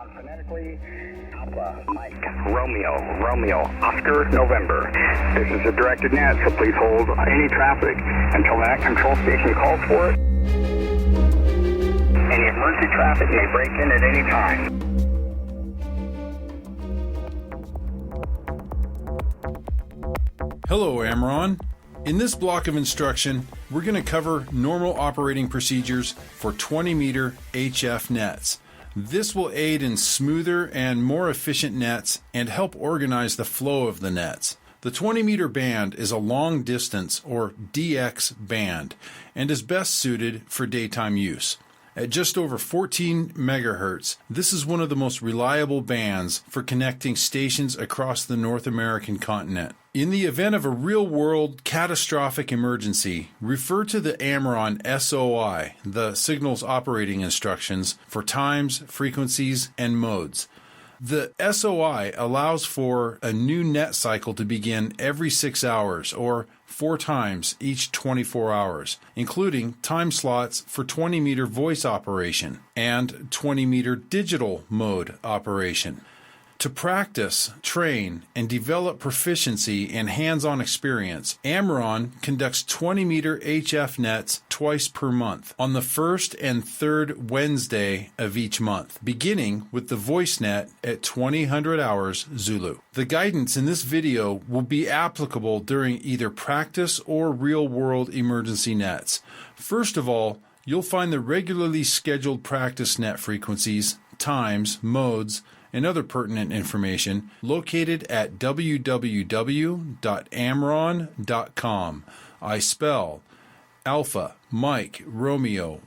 AmRRON phonetically. Alpha, Mike, Romeo, Oscar, November. This is a directed net, so please hold any traffic until the net control station calls for it. Any emergency traffic may break in at any time. Hello, AmRRON. In this block of instruction, we're going to cover normal operating procedures for 20-meter HF nets. This will aid in smoother and more efficient nets and help organize the flow of the nets. The 20-meter band is a long distance or DX band and is best suited for daytime use. At just over 14 megahertz, this is one of the most reliable bands for connecting stations across the North American continent. In the event of a real-world catastrophic emergency, refer to the AmRRON SOI, the Signals Operating Instructions, for times, frequencies, and modes. The SOI allows for a new net cycle to begin every 6 hours, or 4 times each 24 hours, including time slots for 20-meter voice operation and 20-meter digital mode operation. To practice, train, and develop proficiency and hands-on experience, AmRRON conducts 20-meter HF nets twice per month on the first and third Wednesday of each month, beginning with the voice net at 2000 hours Zulu. The guidance in this video will be applicable during either practice or real-world emergency nets. First of all, you'll find the regularly scheduled practice net frequencies, times, modes, and other pertinent information located at www.amrron.com. I spell Alpha, Mike, Romeo,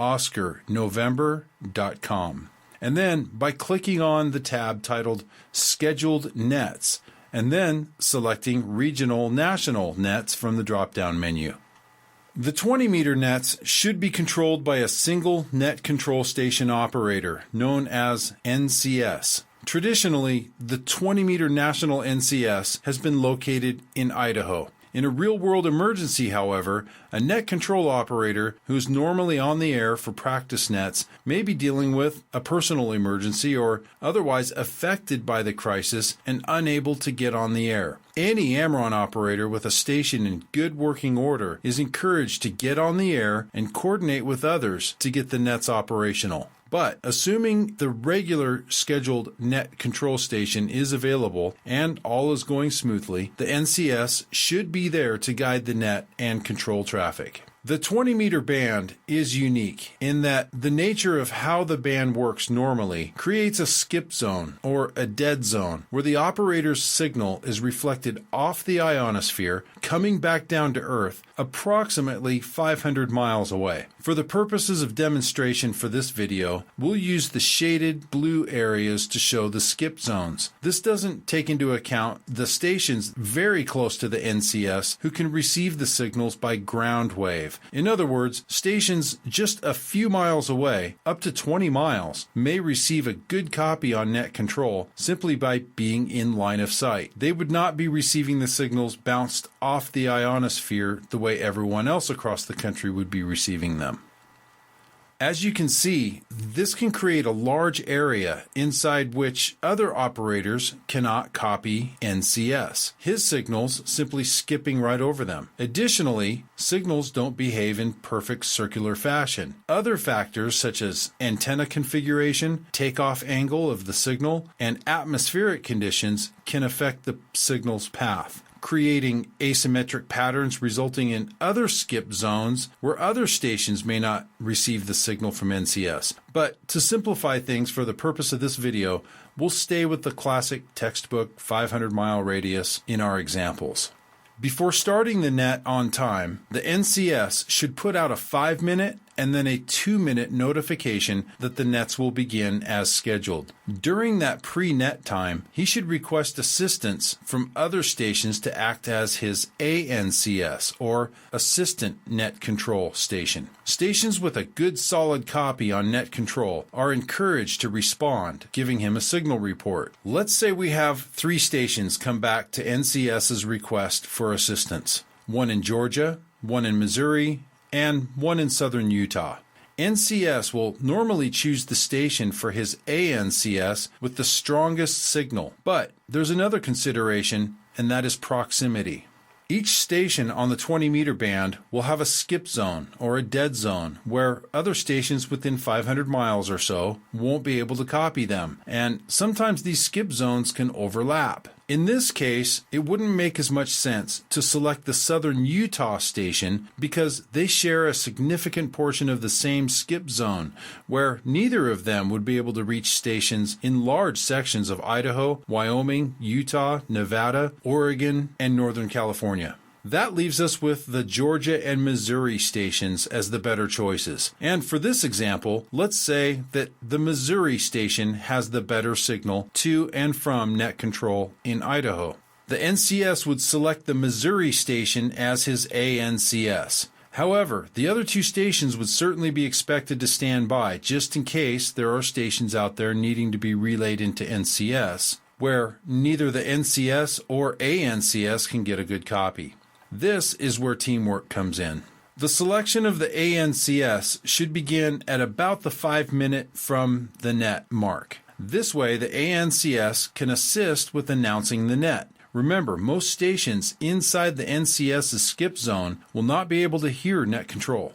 Oscar, November.com. And then by clicking on the tab titled Scheduled Nets, and then selecting Regional National Nets from the drop-down menu. The 20-meter nets should be controlled by a single net control station operator, known as NCS. Traditionally, the 20-meter national NCS has been located in Idaho. In a real-world emergency, however, a net control operator who is normally on the air for practice nets may be dealing with a personal emergency or otherwise affected by the crisis and unable to get on the air. Any AmRRON operator with a station in good working order is encouraged to get on the air and coordinate with others to get the nets operational. But assuming the regular scheduled net control station is available and all is going smoothly, the NCS should be there to guide the net and control traffic. The 20-meter band is unique in that the nature of how the band works normally creates a skip zone or a dead zone where the operator's signal is reflected off the ionosphere, coming back down to Earth approximately 500 miles away. For the purposes of demonstration for this video, we'll use the shaded blue areas to show the skip zones. This doesn't take into account the stations very close to the NCS who can receive the signals by ground wave. In other words, stations just a few miles away, up to 20 miles, may receive a good copy on net control simply by being in line of sight. They would not be receiving the signals bounced off the ionosphere the way everyone else across the country would be receiving them. As you can see, this can create a large area inside which other operators cannot copy NCS, his signals simply skipping right over them. Additionally, signals don't behave in perfect circular fashion. Other factors such as antenna configuration, takeoff angle of the signal, and atmospheric conditions can affect the signal's path, creating asymmetric patterns resulting in other skip zones where other stations may not receive the signal from NCS. But to simplify things for the purpose of this video, we'll stay with the classic textbook 500-mile radius in our examples. Before starting the net on time, the NCS should put out a 5-minute and then a 2-minute notification that the nets will begin as scheduled. During that pre-net time, he should request assistance from other stations to act as his ANCS, or Assistant Net Control Station. Stations with a good solid copy on net control are encouraged to respond, giving him a signal report. Let's say we have 3 stations come back to NCS's request for assistance. One in Georgia, one in Missouri, and one in southern Utah. NCS will normally choose the station for his ANCS with the strongest signal, but there's another consideration, and that is proximity. Each station on the 20-meter band will have a skip zone or a dead zone where other stations within 500 miles or so won't be able to copy them, and sometimes these skip zones can overlap. In this case, it wouldn't make as much sense to select the southern Utah station because they share a significant portion of the same skip zone, where neither of them would be able to reach stations in large sections of Idaho, Wyoming, Utah, Nevada, Oregon, and Northern California. That leaves us with the Georgia and Missouri stations as the better choices. And for this example, let's say that the Missouri station has the better signal to and from net control in Idaho. The NCS would select the Missouri station as his ANCS. However, the other two stations would certainly be expected to stand by just in case there are stations out there needing to be relayed into NCS, where neither the NCS or ANCS can get a good copy. This is where teamwork comes in. The selection of the ANCS should begin at about the 5-minute from the net mark. This way, the ANCS can assist with announcing the net. Remember, most stations inside the NCS's skip zone will not be able to hear net control.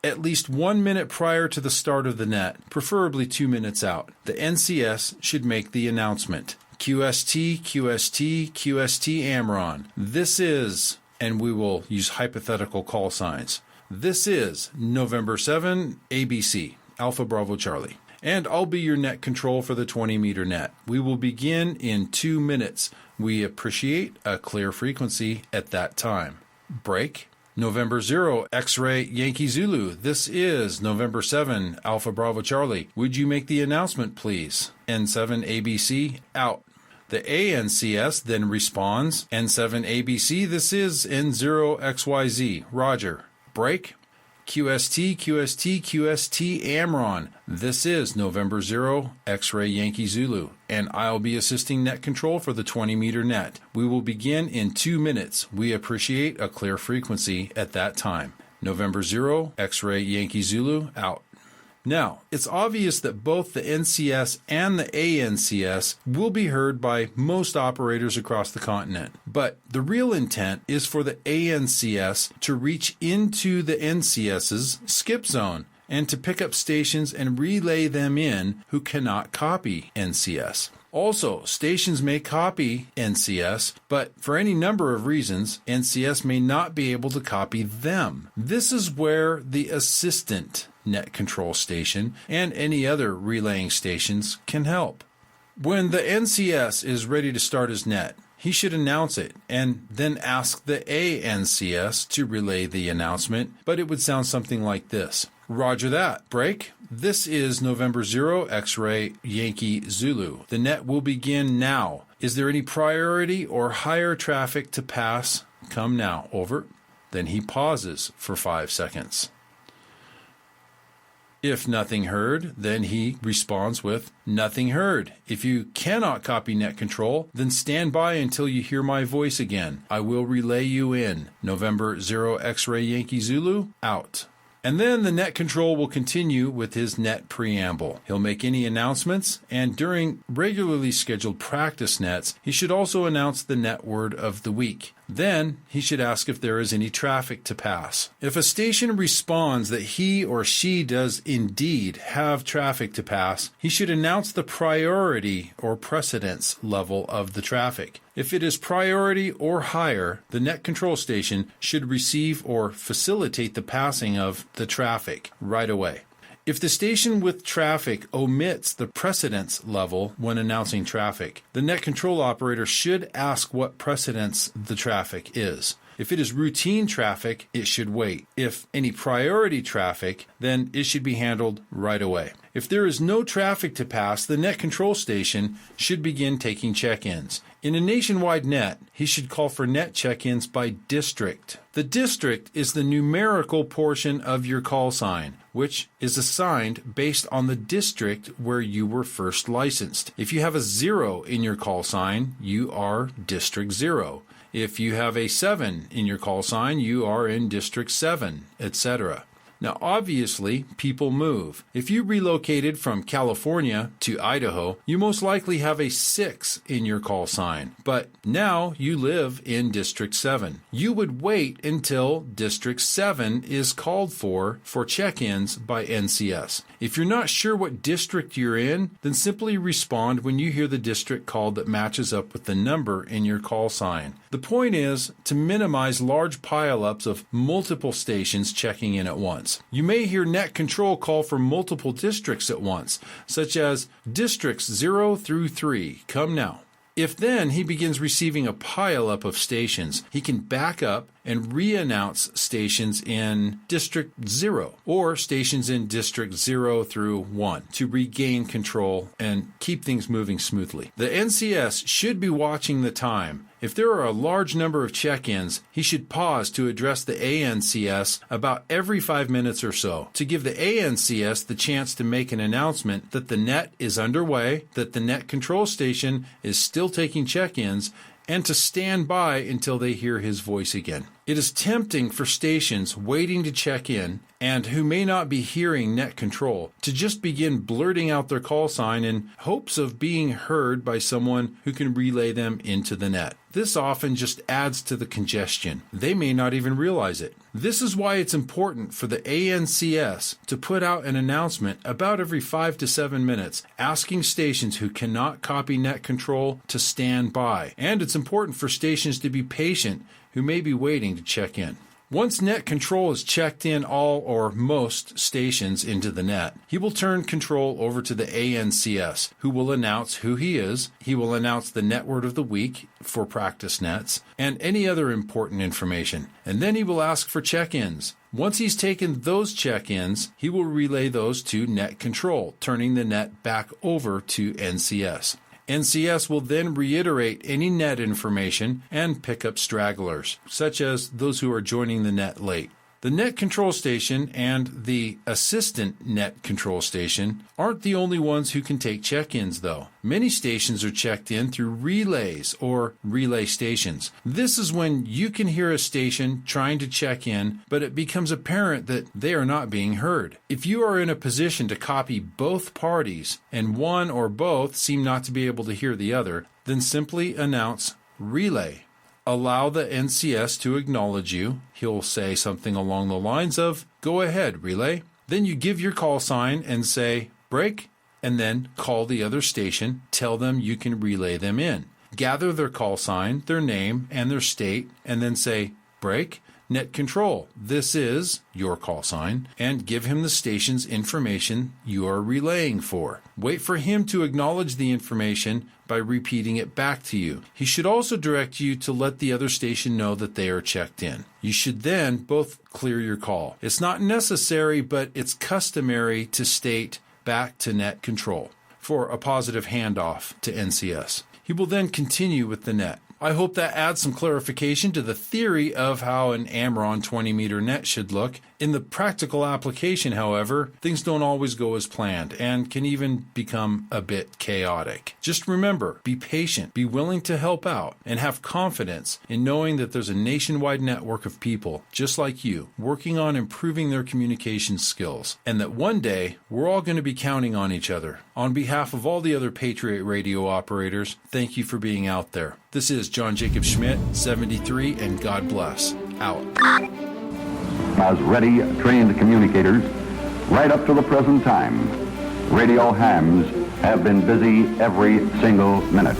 At least 1 minute prior to the start of the net, preferably 2 minutes out, the NCS should make the announcement. QST, QST, QST AmRRON. This is, and we will use hypothetical call signs. This is November 7, ABC, Alpha Bravo Charlie. And I'll be your net control for the 20-meter net. We will begin in 2 minutes. We appreciate a clear frequency at that time. Break. November 0, X-Ray Yankee Zulu. This is November 7, Alpha Bravo Charlie. Would you make the announcement, please? N7 ABC, out. The ANCS then responds, N7 ABC, this is N0 XYZ, Roger. Break. QST, QST, QST AmRRON. This is November 0, X-Ray Yankee Zulu, and I'll be assisting net control for the 20-meter net. We will begin in 2 minutes. We appreciate a clear frequency at that time. November 0, X-Ray Yankee Zulu, out. Now, it's obvious that both the NCS and the ANCS will be heard by most operators across the continent, but the real intent is for the ANCS to reach into the NCS's skip zone and to pick up stations and relay them in who cannot copy NCS. Also, stations may copy NCS, but for any number of reasons, NCS may not be able to copy them. This is where the assistant net control station and any other relaying stations can help. When the NCS is ready to start his net, he should announce it and then ask the ANCS to relay the announcement, but it would sound something like this. Roger that. Break. This is November 0, X-Ray Yankee Zulu. The net will begin now. Is there any priority or higher traffic to pass? Come now. Over. Then he pauses for 5 seconds. If nothing heard, then he responds with nothing heard. If you cannot copy net control, then stand by until you hear my voice again. I will relay you in. November 0 X-Ray Yankee Zulu, out. And then the net control will continue with his net preamble. He'll make any announcements, and during regularly scheduled practice nets, he should also announce the net word of the week. Then he should ask if there is any traffic to pass. If a station responds that he or she does indeed have traffic to pass, he should announce the priority or precedence level of the traffic. If it is priority or higher, the net control station should receive or facilitate the passing of the traffic right away. If the station with traffic omits the precedence level when announcing traffic, the net control operator should ask what precedence the traffic is. If it is routine traffic, it should wait. If any priority traffic, then it should be handled right away. If there is no traffic to pass, the net control station should begin taking check-ins. In a nationwide net, he should call for net check-ins by district. The district is the numerical portion of your call sign, which is assigned based on the district where you were first licensed. If you have a 0 in your call sign, you are District 0. If you have a 7 in your call sign, you are in District 7, etc. Now, obviously, people move. If you relocated from California to Idaho, you most likely have a 6 in your call sign, but now you live in District 7. You would wait until District 7 is called for check-ins by NCS. If you're not sure what district you're in, then simply respond when you hear the district called that matches up with the number in your call sign. The point is to minimize large pileups of multiple stations checking in at once. You may hear Net Control call for multiple districts at once, such as Districts 0 through 3, come now. If then he begins receiving a pileup of stations, he can back up and re-announce stations in District 0 or stations in District 0 through 1 to regain control and keep things moving smoothly. The NCS should be watching the time. If there are a large number of check-ins, he should pause to address the ANCS about every 5 minutes or so to give the ANCS the chance to make an announcement that the net is underway, that the net control station is still taking check-ins, and to stand by until they hear his voice again. It is tempting for stations waiting to check in and who may not be hearing net control to just begin blurting out their call sign in hopes of being heard by someone who can relay them into the net. This often just adds to the congestion. They may not even realize it. This is why it's important for the ANCS to put out an announcement about every 5 to 7 minutes asking stations who cannot copy net control to stand by. And it's important for stations to be patient who may be waiting to check in. Once net control has checked in all or most stations into the net, he will turn control over to the ANCS, who will announce who he is. He will announce the net word of the week for practice nets and any other important information. And then he will ask for check-ins. Once he's taken those check-ins, he will relay those to net control, turning the net back over to NCS. NCS will then reiterate any net information and pick up stragglers, such as those who are joining the net late. The net control station and the assistant net control station aren't the only ones who can take check-ins, though. Many stations are checked in through relays or relay stations. This is when you can hear a station trying to check in, but it becomes apparent that they are not being heard. If you are in a position to copy both parties and one or both seem not to be able to hear the other, then simply announce relay. Allow the NCS to acknowledge you. He'll say something along the lines of, "Go ahead, relay." Then you give your call sign and say, "Break," and then call the other station, tell them you can relay them in. Gather their call sign, their name, and their state, and then say, "Break, net control, this is your call sign," and give him the station's information you are relaying for. Wait for him to acknowledge the information by repeating it back to you. He should also direct you to let the other station know that they are checked in. You should then both clear your call. It's not necessary, but it's customary to state back to net control for a positive handoff to NCS. He will then continue with the net. I hope that adds some clarification to the theory of how an AmRRON 20-meter net should look. In the practical application, however, things don't always go as planned and can even become a bit chaotic. Just remember, be patient, be willing to help out, and have confidence in knowing that there's a nationwide network of people just like you working on improving their communication skills, and that one day we're all going to be counting on each other. On behalf of all the other Patriot Radio operators, thank you for being out there. This is John Jacob Schmidt, 73, and God bless. Out. As ready, trained communicators, right up to the present time, radio hams have been busy every single minute.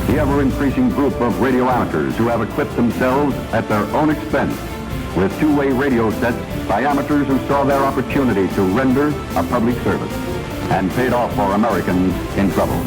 The ever-increasing group of radio amateurs who have equipped themselves at their own expense with two-way radio sets by amateurs who saw their opportunity to render a public service and paid off for Americans in trouble.